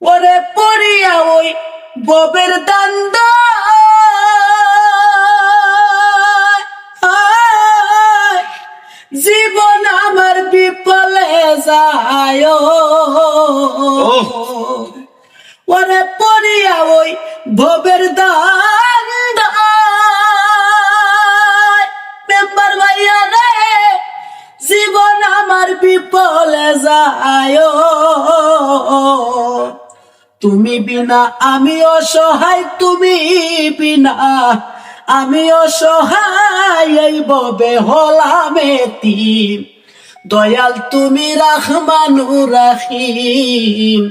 ওরে পড়িয়া ওই ববের দান্দ জীবন আমার বিপলে যায় ওরে পড়িয়া ওই ভবের দান্দ মেম্বার ভাইয়া রে জীবন আমার বিপলে যায় তুমি বিনা আমি অসহায়, তুমি বিনা আমি অসহায়, এই ববে হলাম এতিম। দয়াল তুমি রহমানুর রহিম,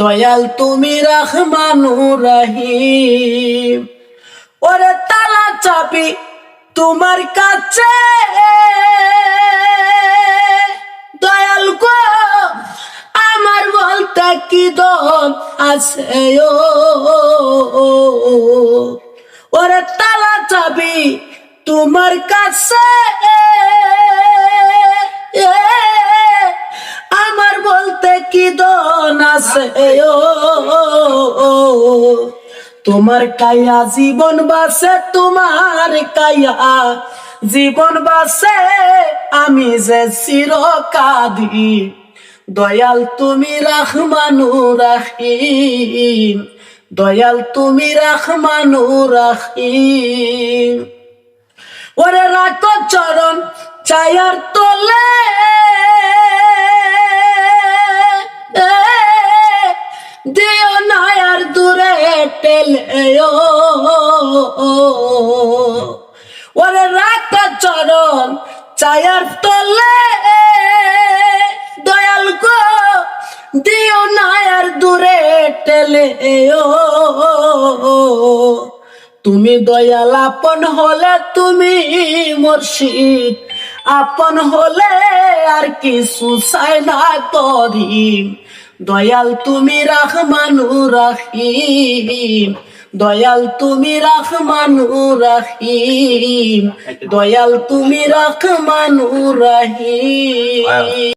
দয়াল তুমি রহমানুর রহিম। ওরে তালা চাবি তোমার কাছে দয়াল গো, আমার বলতে কি দম আছে ওরে তালা চাবি তোমার কাছে আমার বলতে কি দম আছে তোমার কায়া জীবন বাসে, তোমার কায়া জীবন বাসে, আমি যে চিরকাদি। দয়াল তুমি রহমানুর রহিম, দয়াল তুমি রহমানুর রহিম। ওরে রাখো চরণ ছায়ার তলে দিও না আর দূরে টেলে ওরে রাখো চরণ ছায়ার তলে দয়াল গো, দিও না আর দূরে টেলে তুমি দয়াল আপন হলে, তুমি মুর্শিদ আপন হলে আর কিছু চাই না করি। দয়াল তুমি রহমানুর রহিম, দয়াল তুমি রহমানুর রহিম, দয়াল তুমি রহমানুর রহিম।